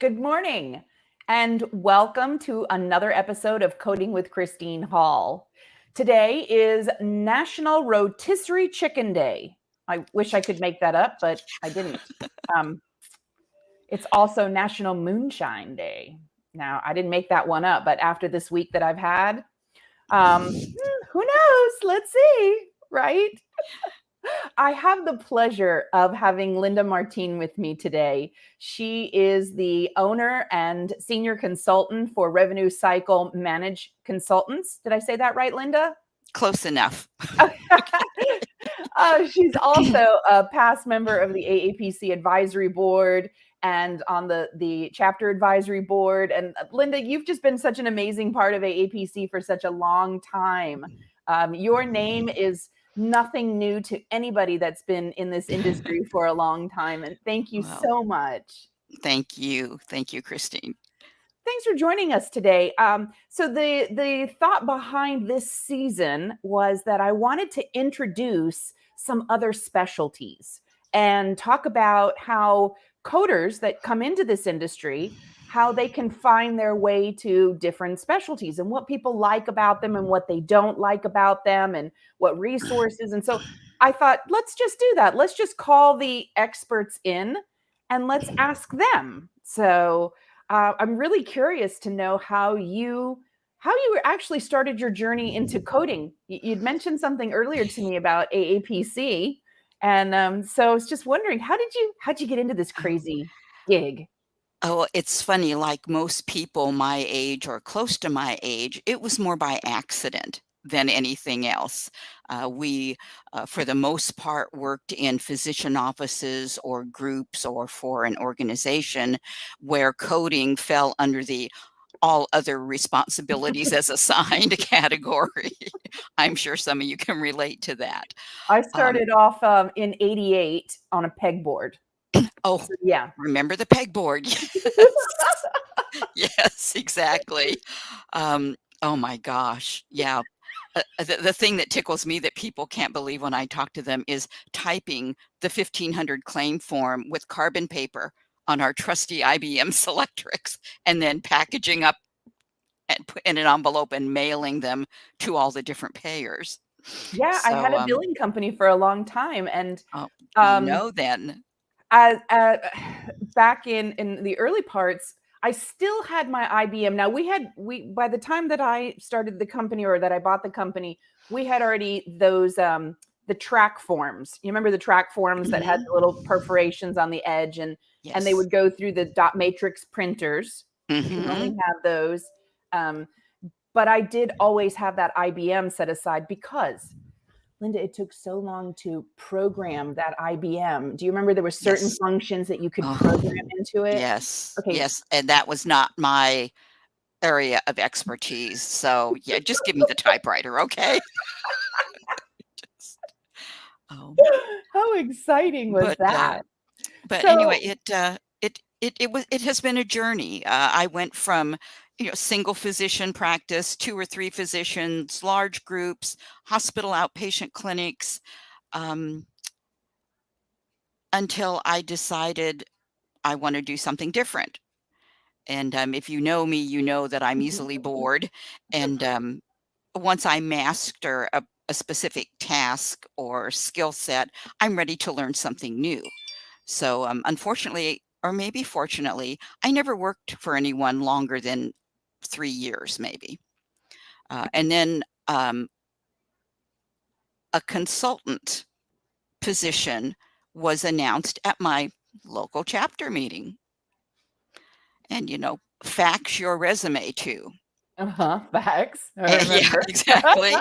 Good morning, and welcome to another episode of Coding with Christine Hall. Today is National Rotisserie Chicken Day. I wish I could make that up, but I didn't. Um, it's also National Moonshine Day. Now, I didn't make that one up, but after this week that I've had, who knows? Let's see, right? I have the pleasure of having Linda Martien with me today. She is the owner and senior consultant for Revenue Cycle Managed Consultants. Did I say that right, Linda? Close enough. She's also a past member of the AAPC advisory board and on the chapter advisory board. And Linda, you've just been such an amazing part of AAPC for such a long time. Your name is nothing new to anybody that's been in this industry for a long time. And thank you so much. Thank you. Thank you, Christine. Thanks for joining us today. So the thought behind this season was that I wanted to introduce some other specialties and talk about how coders that come into this industry, how they can find their way to different specialties and what people like about them and what they don't like about them and what resources. And so I thought, let's just do that. Let's just call the experts in and let's ask them. So I'm really curious to know how you actually started your journey into coding. You'd mentioned something earlier to me about AAPC, and so I was just wondering, how'd you get into this crazy gig? Oh, it's funny, like most people my age or close to my age, it was more by accident than anything else. We, for the most part, worked in physician offices or groups or for an organization where coding fell under the all other responsibilities as assigned category. I'm sure some of you can relate to that. I started off in '88 on a pegboard. Oh, So, yeah. remember the pegboard? Yes. Yes, exactly. Oh my gosh. Yeah. The thing that tickles me that people can't believe when I talk to them is typing the 1500 claim form with carbon paper on our trusty IBM Selectrics and then packaging up and put in an envelope and mailing them to all the different payers. Yeah, I had So, a billing company for a long time, and oh, um, then. as back in the early parts, I still had my IBM. Now we by the time that I started the company or that I bought the company, we had already those the track forms. You remember the track forms that had the little perforations on the edge, and they Yes. would go through the dot matrix printers. We only Hmm. have those. Um, but I did always have that IBM set aside because Linda, it took so long to program that IBM. Do you remember there were certain Yes. functions that you could Oh, program into it? yes. Okay. Yes. And that was not my area of expertise. So yeah, just give me the typewriter, okay? Just, oh, How exciting was but that? anyway, So, it has been a journey. I went from single physician practice, 2 or 3 physicians, large groups, hospital outpatient clinics, um, until I decided I want to do something different. And if you know me, you know that I'm easily bored. And once I master a specific task or skill set, I'm ready to learn something new. So, unfortunately, or maybe fortunately, I never worked for anyone longer than 3 years, maybe. And then a consultant position was announced at my local chapter meeting. And, fax your resume to. facts. I Yeah, remember. exactly.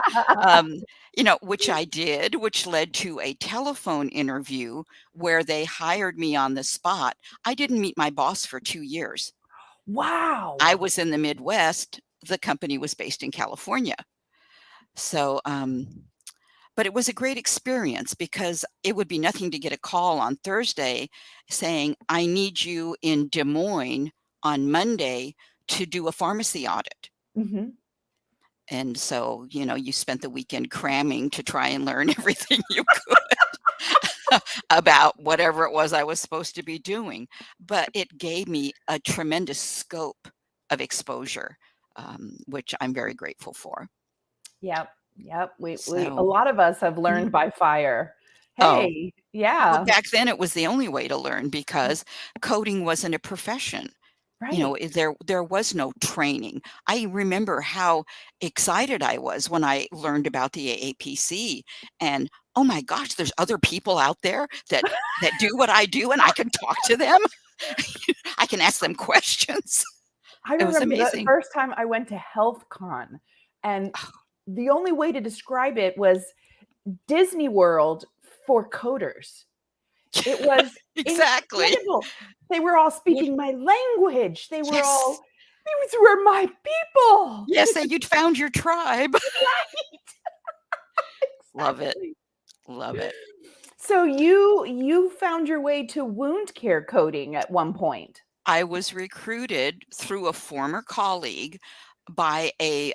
Which I did, which led to a telephone interview where they hired me on the spot. I didn't meet my boss for 2 years. Wow. I was in the Midwest. The company was based in California. So, but it was a great experience because it would be nothing to get a call on Thursday saying, I need you in Des Moines on Monday to do a pharmacy audit. Hmm. And so, you spent the weekend cramming to try and learn everything you could. about whatever it was I was supposed to be doing. But it gave me a tremendous scope of exposure, which I'm very grateful for. Yep. Yep. We a So, lot of us have learned mhm. by fire. Oh, Hey, well, yeah. back then it was the only way to learn because coding wasn't a profession. Right. There was no training. I remember how excited I was when I learned about the AAPC, and, "Oh my gosh, there's other people out there that do what I do, and I can talk to them. I can ask them questions." I It was remember the amazing. first time I went to HealthCon, and the only way to describe it was Disney World for coders. It was Exactly. incredible. They were all What speaking my language. They were Yes. all, these were my people. Yes, that you'd found your tribe. Right. Love it. Exactly. Love it. So you found your way to wound care coding at one point. I was recruited through a former colleague by a,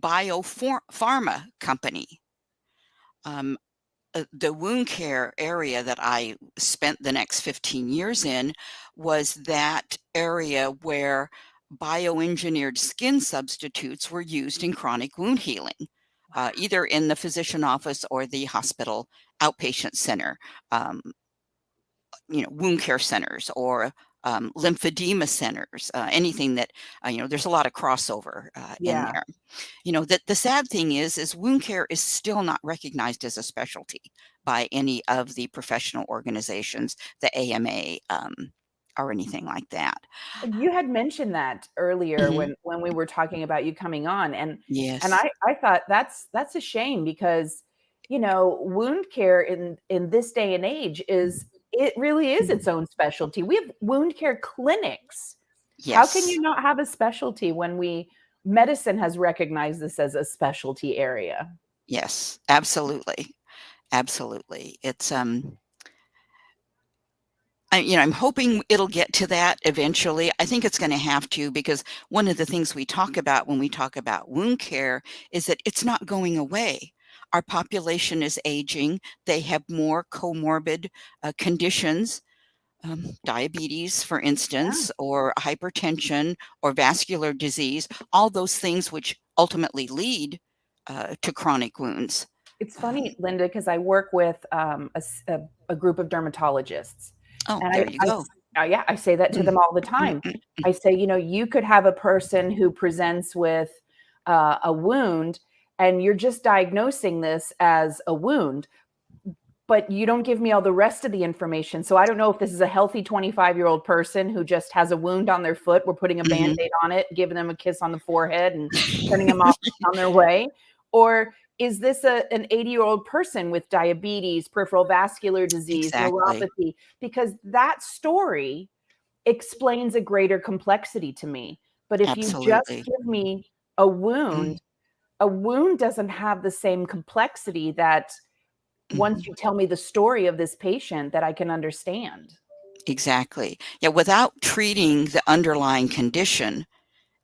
pharma company. Um, the wound care area that I spent the next 15 years in was that area where bioengineered skin substitutes were used in chronic wound healing, either in the physician office or the hospital outpatient center. Um, wound care centers or lymphedema centers, anything that, there's a lot of crossover in Yeah. there. That the sad thing is wound care is still not recognized as a specialty by any of the professional organizations, the AMA, or anything like that. You had mentioned that earlier Mhm. when we were talking about you coming on, and Yes. I thought that's a shame because, wound care in this day and age is it really is its own specialty. We have wound care clinics. How can Yes. you not have a specialty when we medicine has recognized this as a specialty area? Yes. Absolutely. Absolutely. I'm hoping it'll get to that eventually. I think it's gonna have to because one of the things we talk about when we talk about wound care is that it's not going away. Our population is aging. They have more comorbid conditions, diabetes, for Yeah. instance, or hypertension or vascular disease, all those things which ultimately lead to chronic wounds. It's Um, funny, Linda, because I work with a group of dermatologists, oh, and there you go. yeah, I say that to Mm, them all the mm, time. mm, I say, you could have a person who presents with a wound, and you're just diagnosing this as a wound, but you don't give me all the rest of the information. So I don't know if this is a healthy 25-year-old person who just has a wound on their foot. We're putting a mhm. band-aid on it, giving them a kiss on the forehead and sending them off on their way. Or is this an 80-year-old person with diabetes, peripheral vascular disease, Exactly. neuropathy? Because that story explains a greater complexity to me. But if you just Absolutely. give me a Mm, wound, a wound doesn't have the same complexity that once mhm. you tell me the story of this patient that I can understand. Exactly. Yeah, without treating the underlying condition,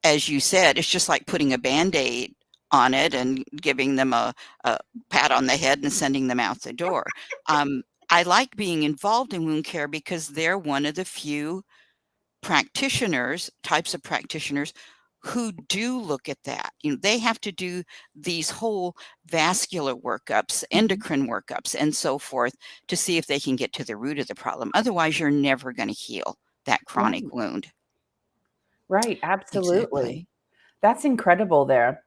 as you said, it's just like putting a Band-Aid on it and giving them a pat on the head and sending them out the door. I like being involved in wound care because they're one of the few types of practitioners who do look at that. They have to do these whole vascular workups, Mhm. endocrine workups, and so forth to see if they can get to the root of the problem. Otherwise, you're never going to heal that chronic Right, wound. right, Exactly. absolutely. That's incredible there.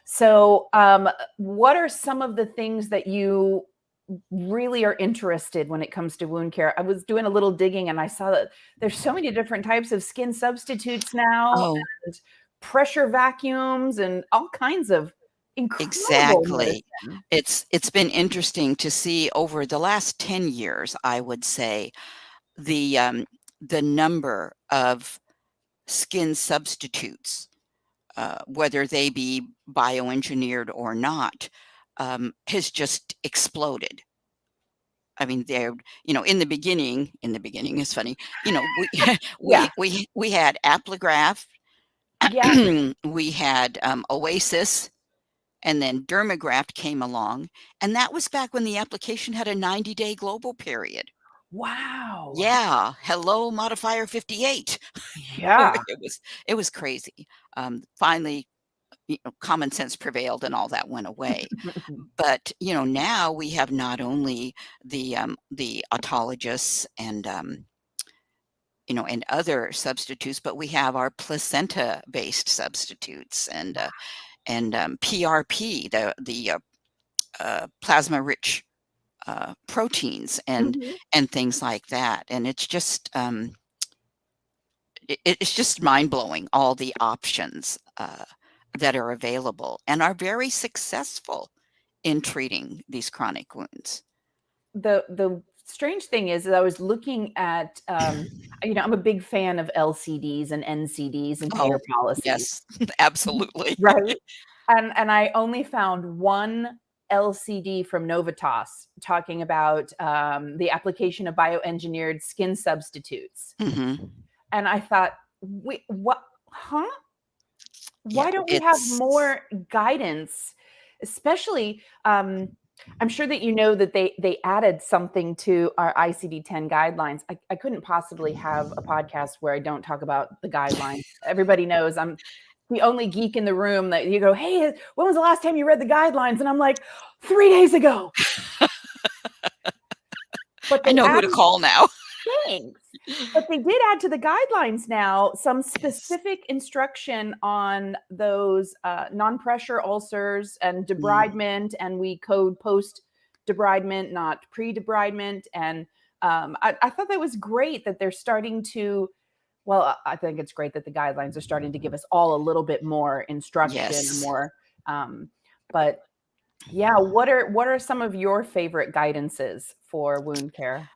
So, what are some of the things that you really are interested when it comes to wound care? I was doing a little digging and I saw that there's so many different types of skin substitutes now Oh, and pressure vacuums and all kinds of incredible exactly. medicine. It's been interesting to see over the last 10 years, I would say, the number of skin substitutes, whether they be bioengineered or not, has just exploded. I mean, they're, in the beginning is funny. We Yeah, we had Apligraph, yeah, we had Oasis, And then Dermagraft came along, and that was back when the application had a 90-day global period. Wow. Yeah, hello, modifier 58. Yeah. It was crazy. Finally, common sense prevailed and all that went away. But, now we have not only the autologous and other substitutes, but we have our placenta-based substitutes and PRP, the plasma-rich proteins Mhm. and things like that. And it's just mind-blowing, all the options that are available and are very successful in treating these chronic wounds. The strange thing is that I was looking at, I'm a big fan of LCDs and NCDs and payer Oh, policies, yes, absolutely. right? And I only found one LCD from Novitas talking about the application of bioengineered skin substitutes, Mhm. and I thought, wait, what? Huh? Yeah, Why don't we have it's more guidance? Especially, I'm sure that that they added something to our ICD-10 guidelines. I couldn't possibly have a podcast where I don't talk about the guidelines. Everybody knows I'm the only geek in the room that you go, "Hey, when was the last time you read the guidelines?" And I'm like, "3 days ago." But I they know who to added call now. Thanks. But they did add to the guidelines now some Yes. specific instruction on those non-pressure ulcers and Mm, debridement, and we code post debridement, not pre-debridement. And I thought that was great that they're starting to. Well, I think it's great that the guidelines are starting to give us all a little bit more instruction, yes. more. Um, but yeah, what are some of your favorite guidances for wound care?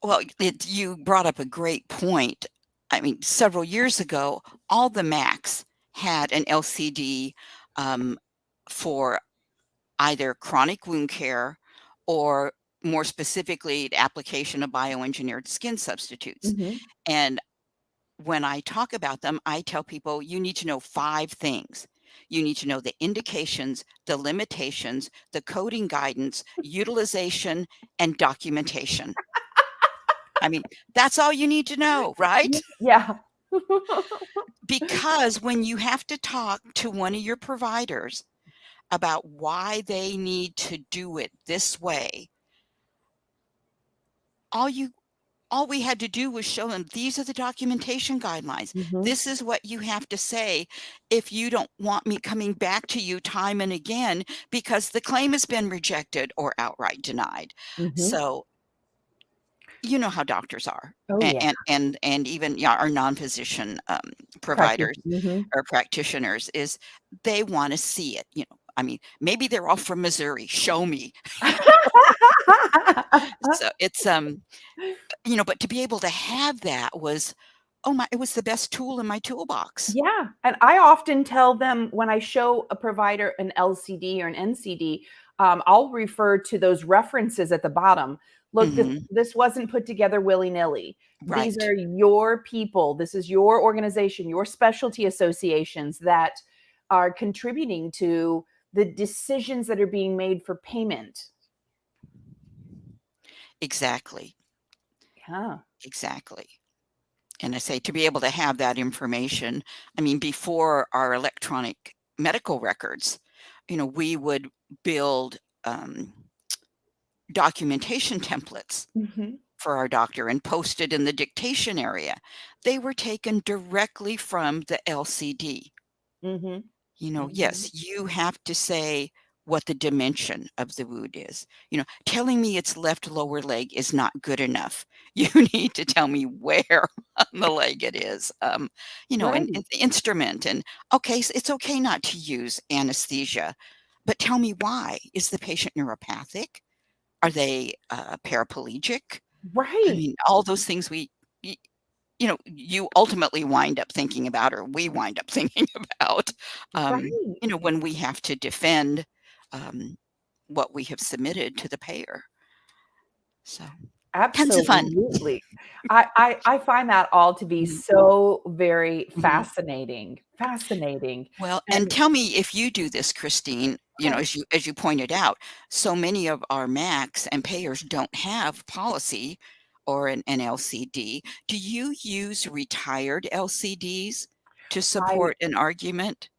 Well, you brought up a great point. I mean, several years ago, all the Macs had an LCD um, for either chronic wound care or more specifically, the application of bioengineered skin substitutes. Hmm. And when I talk about them, I tell people you need to know 5 things. You need to know the indications, the limitations, the coding guidance, utilization, and documentation. I mean, that's all you need to know, right? Yeah. Because when you have to talk to one of your providers about why they need to do it this way, all you all we had to do was show them these are the documentation guidelines. Mhm, This is what you have to say if you don't want me coming back to you time and again because the claim has been rejected or outright denied. mhm. So, you know how doctors are. Oh, yeah. And even, yeah, our non-physician Practice. providers Mhm. or practitioners is they want to see it. I mean, maybe they're all from Missouri. Show me. So but to be able to have that was, oh my, it was the best tool in my toolbox. Yeah, and I often tell them when I show a provider an LCD or an NCD, I'll refer to those references at the bottom. Look, this Mhm. this wasn't put together willy-nilly. These Right. are your people. This is your organization, your specialty associations that are contributing to the decisions that are being made for payment. Exactly. Yeah. Exactly. And I say to be able to have that information, I mean, before our electronic medical records, we would build documentation templates Mhm, for our doctor and post it in the dictation area. They were taken directly from the LCD. mhm, mhm. Yes, you have to say what the dimension of the wound is. Telling me it's left lower leg is not good enough. You need to tell me where on the leg it is. And Right. the instrument. And okay, so it's okay not to use anesthesia, but tell me why. Is the patient neuropathic? Are they paraplegic? I Right. mean, all those things you ultimately wind up thinking about, or we wind up thinking about, Right. when we have to defend um, what we have submitted to the payer. So, Tons of fun. Absolutely. I find that all to be Mhm, so very mhm. fascinating, fascinating. Well, and And tell me if you do this, Christine, okay, as you pointed out, so many of our MACs and payers don't have policy or an LCD. Do you use retired LCDs to I support an argument?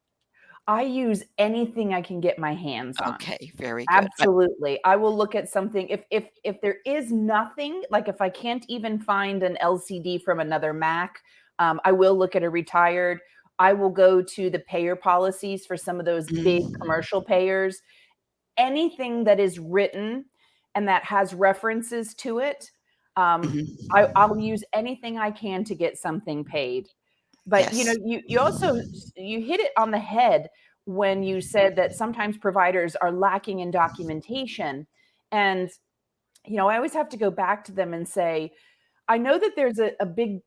I use anything I can get my hands on. Okay, very good. Absolutely. I will look at something if there is nothing, like if I can't even find an LCD from another Mac, I will look at a retired. I will go to the payer policies for some of those big Mm, commercial payers. Anything that is written and that has references to it, um, mhm. I'll use anything I can to get something paid. But Yes. you also you hit it on the head when you said that sometimes providers are lacking in documentation. And I always have to go back to them and say, I know that there's a big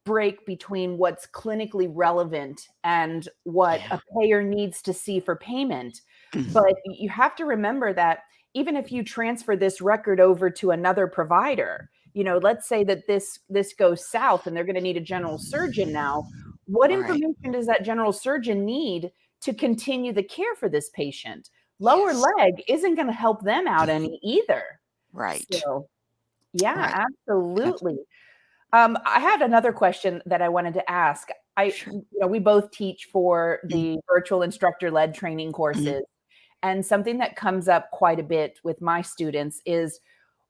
break between what's clinically relevant and what Yeah. a payer needs to see for payment. Mhm, But you have to remember that even if you transfer this record over to another provider, let's say that this goes south and they're going to need a general surgeon now. What right. information does that general surgeon need to continue the care for this patient? Lower Yes. leg isn't going to help them out Mhm. any either. Right. So, yeah, Right. Abs absolutely. I had another question that I wanted to ask. Sure. We both teach for Mhm, the virtual instructor-led training mhm. courses, and something that comes up quite a bit with my students is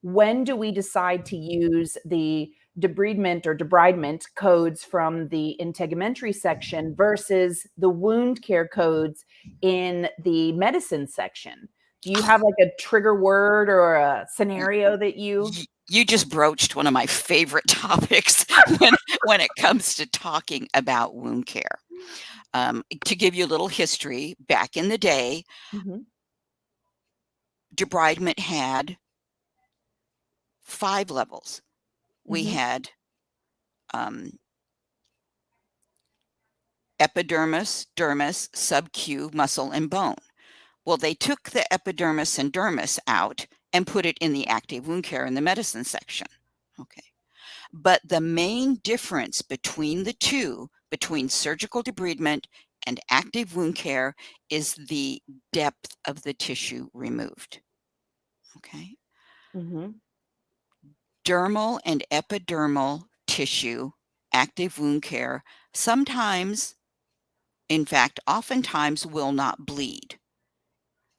when do we decide to use the debridement codes from the integumentary section versus the wound care codes in the medicine section? Do you have like a trigger word or a scenario that you? You just broached one of my favorite topics when it comes to talking about wound care. To give you a little history, back in the day, Mhm, debridement had 5 levels. We mhm, had, um, epidermis, dermis, sub-Q, muscle, and bone. Well, they took the epidermis and dermis out and put it in the active wound care in the medicine section. Okay. But the main difference between the two, between surgical debridement and active wound care, is the depth of the tissue removed. Okay. mhm. Dermal and epidermal tissue, active wound care, sometimes, in fact, oftentimes will not bleed.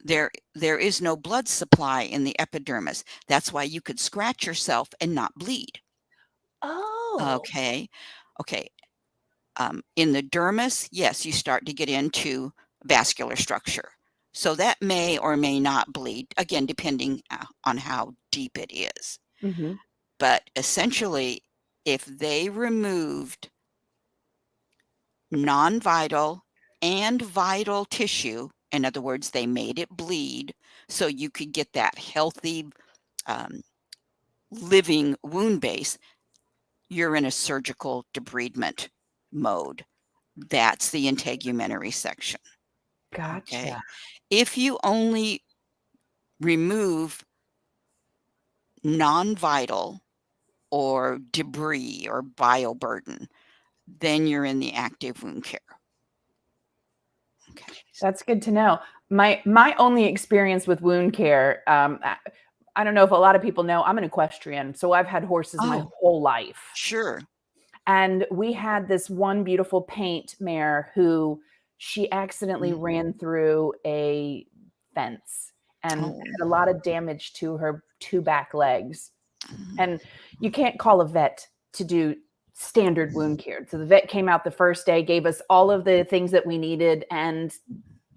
There is no blood supply in the epidermis. That's why you could scratch yourself and not bleed. Oh. Okay. Okay. In the dermis, yes, you start to get into vascular structure. So that may or may not bleed, again, depending on how deep it is. Mhm. But essentially, if they removed non-vital and vital tissue, in other words, they made it bleed so you could get that healthy, um, living wound base, you're in a surgical debridement mode. That's the integumentary section. Gotcha. Okay. If you only remove non-vital or debris or bioburden, then you're in the active wound care. Okay. That's good to know. My only experience with wound care, I don't know if a lot of people know, I'm an equestrian, so I've had horses my Oh, whole life. sure. And we had this one beautiful paint mare who she accidentally Mm. ran through a fence and Oh. had a lot of damage to her 2 back legs. Mhm. And you can't call a vet to do standard wound care. So the vet came out the first day, gave us all of the things that we needed, and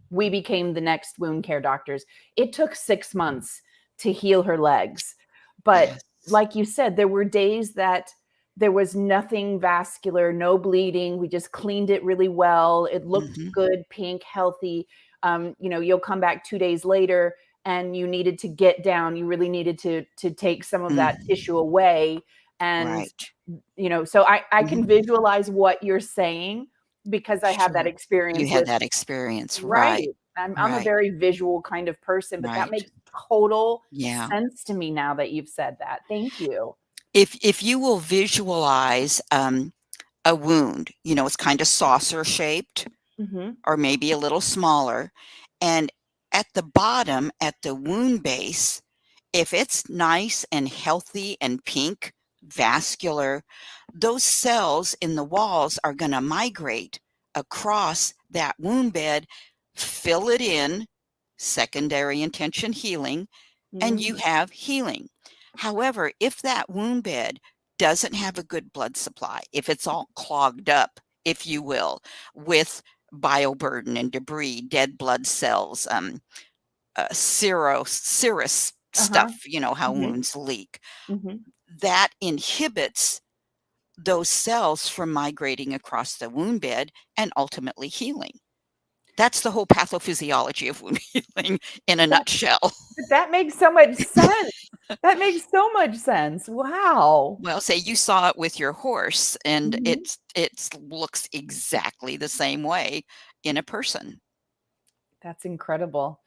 we became the next wound care doctors. It took 6 months to heal her legs. But Yes. like you said, there were days that there was nothing vascular, no bleeding. We just cleaned it really well. It looked Mhm. good, pink, healthy. You'll come back 2 days later and you needed to get down. You really needed to take some of that Mm. tissue away. And Right. so I can Mhm. visualize what you're saying because I have that Sure. You experience had with. that experience, Right. right. I'm a Right. very visual kind of person, but that Right. makes total Yeah. sense to me now that you've said that. Thank you. If you will visualize, a wound, it's kinda saucer shaped Mhm. or maybe a little smaller, and at the bottom, at the wound base, if it's nice and healthy and pink, vascular, those cells in the walls are gonna migrate across that wound bed, fill it in, secondary intention healing, and you Mm. have healing. However, if that wound bed doesn't have a good blood supply, if it's all clogged up, if you will, with bioburden and debris, dead blood cells, serous Uh-huh. stuff, how Mhm. wounds leak, Mhm. that inhibits those cells from migrating across the wound bed and ultimately healing. That's the whole pathophysiology of wound healing in a That nutshell. that makes so much sense. That makes so much sense. Wow. Well, say you saw it with your horse and Mhm. it looks exactly the same way in a person. That's incredible.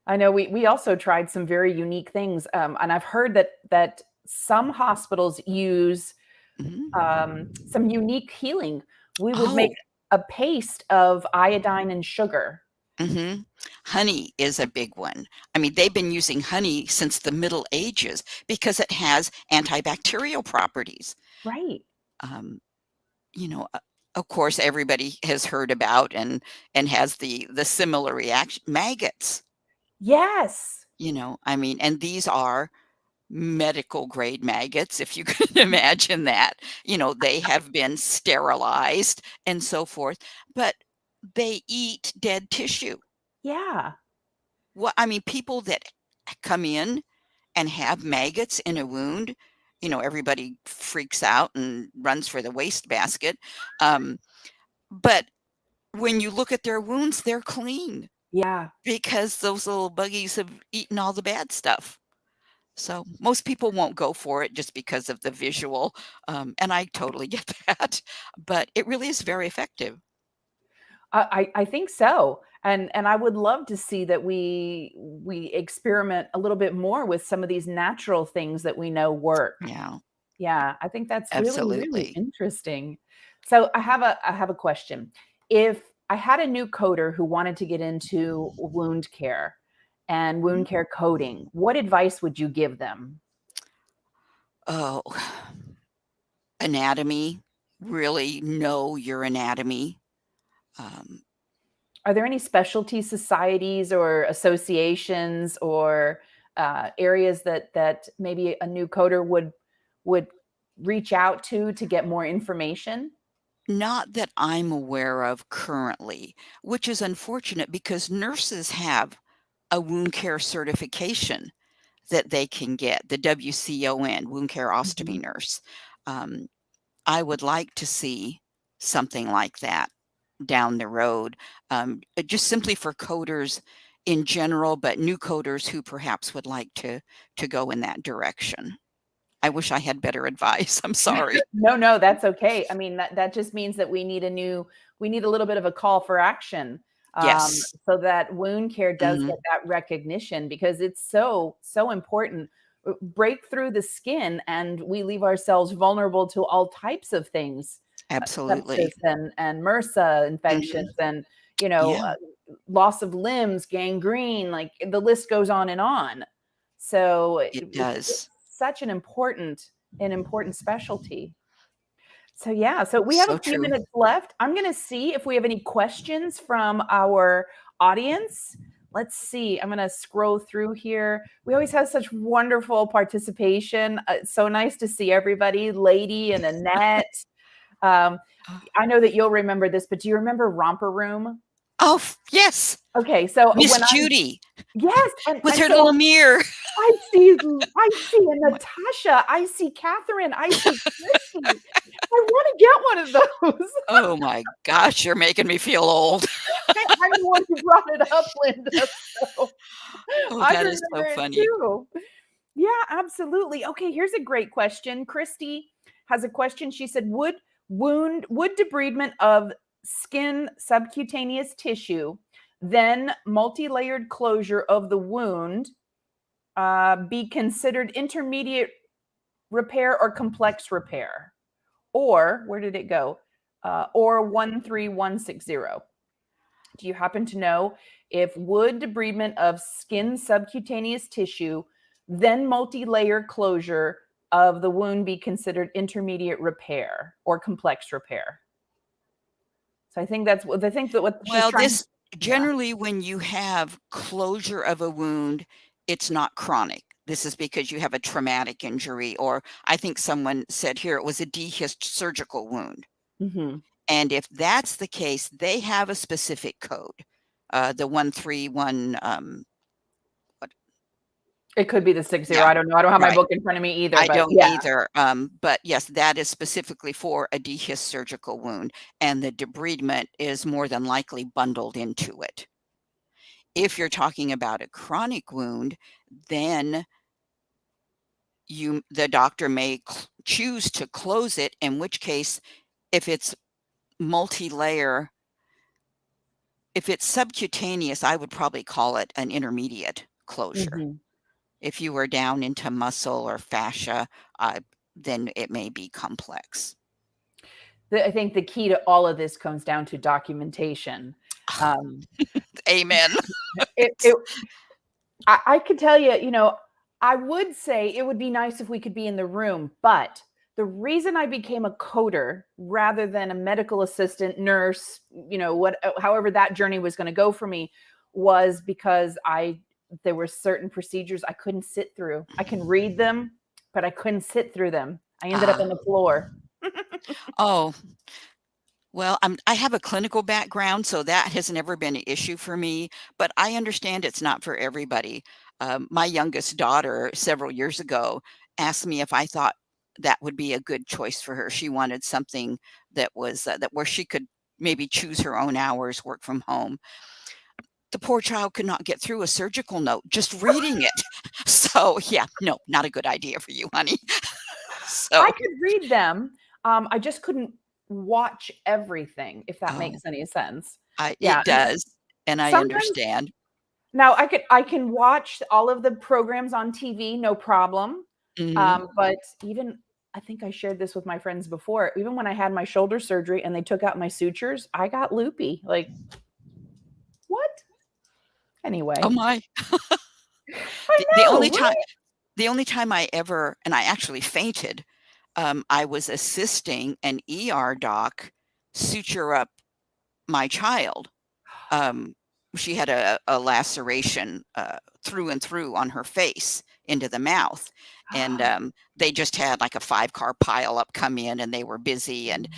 I know we also tried some very unique things, and I've heard that some hospitals use Mhm. some unique healing. We would make Oh, a paste of iodine and sugar. mhm. Honey is a big one. I mean, they've been using honey since the Middle Ages because it has antibacterial properties. Right. Um, you know, uh, of course, everybody has heard about and has the similar reaction, maggots. Yes. I mean, and these are medical grade maggots, if you can imagine that. They have been sterilized and so forth, but they eat dead tissue. Yeah. I mean, people that come in and have maggots in a wound, everybody freaks out and runs for the wastebasket. Um, but when you look at their wounds, they're clean Yeah. because those little buggies have eaten all the bad stuff. So most people won't go for it just because of the visual, and I totally get that, but it really is very effective. I think so. And I would love to see that we experiment a little bit more with some of these natural things that we know work. Yeah, Yeah, I think that's really, really absolutely. interesting. So I have a question. If I had a new coder who wanted to get into wound care and wound Mhm. care coding, what advice would you give them? Oh, anatomy, really know your anatomy. Um, Are there any specialty societies or associations or areas that maybe a new coder would reach out to get more information? Not that I'm aware of currently, which is unfortunate because nurses have a wound care certification that they can get, the WCON, wound care ostomy Mhm. nurse. Um, I would like to see something like that down the road, just simply for coders in general, but new coders who perhaps would like to go in that direction. I wish I had better advice. I'm sorry. No, no, that's okay. I mean, that just means that we need a little bit of a call for action, Yes. so that wound care does Mhm. get that recognition because it's so important. Break through the skin, and we leave ourselves vulnerable to all types of things, sepsis Absolutely. and MRSA Mhm. infections, and you know, Yeah, loss of limbs, gangrene. Like the list goes on and on. So it it's does. such an important specialty. So yeah, so we have So a few true. minutes left. I'm going to see if we have any questions from our audience. Let's see. I'm going to scroll through here. We always have such wonderful participation. It's so nice to see everybody, Lady and Annette. Um, I know that you'll remember this, but do you remember Romper Room? Oh, Okay, so Miss when I Judy yes, with and her so little mirror. I see a Oh my Natasha, I see Catherine, I see Christy. I wanna get one of those. oh my gosh, you're making me feel old. I'm the one who brought it up, Linda, so Oh, I that is so remember it funny. too. Yeah, absolutely. Okay, here's a great question. Christy has a question. She said, would debridement of skin subcutaneous tissue then multi-layered closure of the wound be considered intermediate repair or complex repair? Or where did it go? Or 13160. Do you happen to know if wound debridement of skin subcutaneous tissue, then multi-layer closure of the wound be considered intermediate repair or complex repair? So I think that's what what she's Well, trying. this Yeah. generally, when you have closure of a wound, it's not chronic. This is because you have a traumatic injury, or I think someone said here it was a dehisced surgical wound. Mm-hmm. And if that's the case, they have a specific code, the 131. What? It could be the 60. Yeah, I don't know. I don't have my right. book in front of me either, I but don't yeah. either. But yes, that is specifically for a dehisced surgical wound, and the debridement is more than likely bundled into it. If you're talking about a chronic wound, then the doctor may choose to close it, in which case, if it's multi-layer, if it's subcutaneous, I would probably call it an intermediate closure. Mm-hmm. If you were down into muscle or fascia, then it may be complex. I think the key to all of this comes down to documentation. Amen. It I could tell you, I would say it would be nice if we could be in the room, but the reason I became a coder rather than a medical assistant, nurse, however that journey was going to go for me, was because there were certain procedures I couldn't sit through. I can read them, but I couldn't sit through them. I ended up on the floor. Oh, well, I have a clinical background, so that has never been an issue for me, but I understand it's not for everybody. My youngest daughter, several years ago, asked me if I thought that would be a good choice for her. She wanted something that was that where she could maybe choose her own hours, work from home. The poor child could not get through a surgical note just reading it. So, yeah, no, not a good idea for you, honey. I So, could read them. I just couldn't watch everything, if that oh, makes any sense. Yeah. it does, and I Sometimes understand. now I can watch all of the programs on TV, no problem. Mhm. But even I think I shared this with my friends before. Even when I had my shoulder surgery and they took out my sutures, I got loopy. Like, what? Oh Anyway, my. I The know, only time right? the only time I ever and I actually fainted, I was assisting an ER doc suture up my child. Um, she had a laceration, through and through on her face into the mouth, and, they just had, like, a 5-car pileup come in, and they were busy, and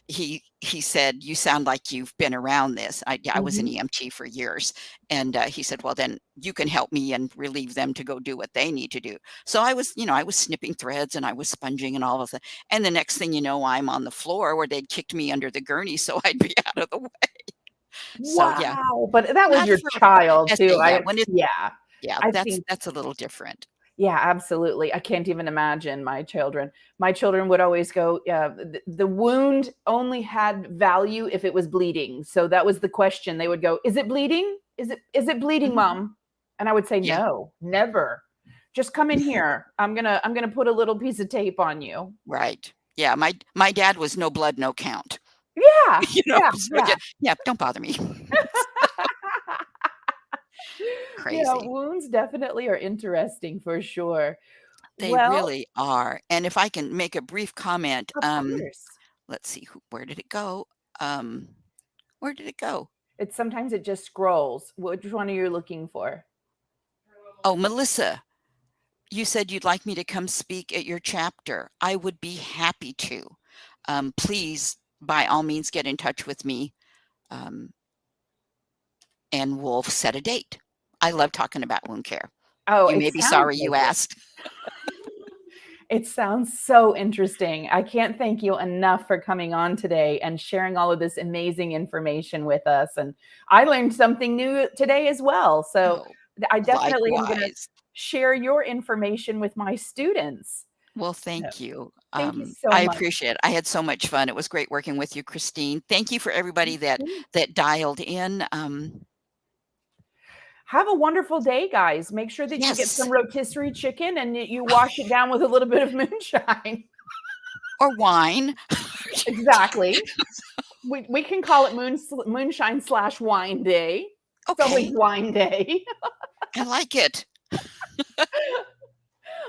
he said, "You sound like you've been around this." I was an Mhm. EMT for years, and, he said, "Well, then you can help me and relieve them to go do what they need to do." So I was snipping threads and I was sponging and all of that, and the next thing you know, I'm on the floor where they'd kicked me under the gurney so I'd be out of the way. So, yeah, Wow. But that was not your for everybody. child I too. say, yeah, when it yeah, I that's think that's a little different. yeah, absolutely. I can't even imagine my children. My children would always go, yeah, the wound only had value if it was bleeding. So that was the question. They would go, "Is it bleeding? Is it bleeding, Mhm. mom?" And I would say, Yeah, "No, never. Just come in here. I'm going to put a little piece of tape on you." right. Yeah, my dad was no blood, no count. Yeah. Yeah, So yeah. yeah, don't bother me. Crazy. Wounds definitely are interesting for sure. They Well, really are, and if I can make a brief comment, of course. let's see, where did it go? Um, where did it go? It's sometimes it just scrolls. Which one are you looking for? Oh, Melissa, you said you'd like me to come speak at your chapter. I would be happy to. Please, by all means, get in touch with me, um, and we'll set a date. I love talking about wound care. Oh, You it may be sounds sorry like you it. asked. It sounds so interesting. I can't thank you enough for coming on today and sharing all of this amazing information with us. And I learned something new today as well. So Oh, I definitely am going to likewise. share your information with my students. Well, So thank you. thank you so I much. appreciate it. I had so much fun. It was great working with you, Christine. Thank you for everybody that dialed in. Have a wonderful day, guys. Make sure that you get some Yes. rotisserie chicken and you wash it down with a little bit of moonshine. Or wine. Exactly. We can call it moonshine/wine day. Sterling's Okay, wine day. I like it.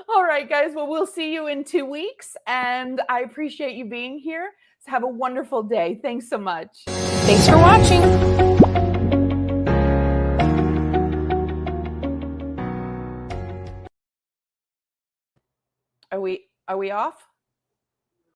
All right, guys. Well, we'll see you in 2 weeks, and I appreciate you being here. So have a wonderful day. Thanks so much. Thanks for watching. Are we off?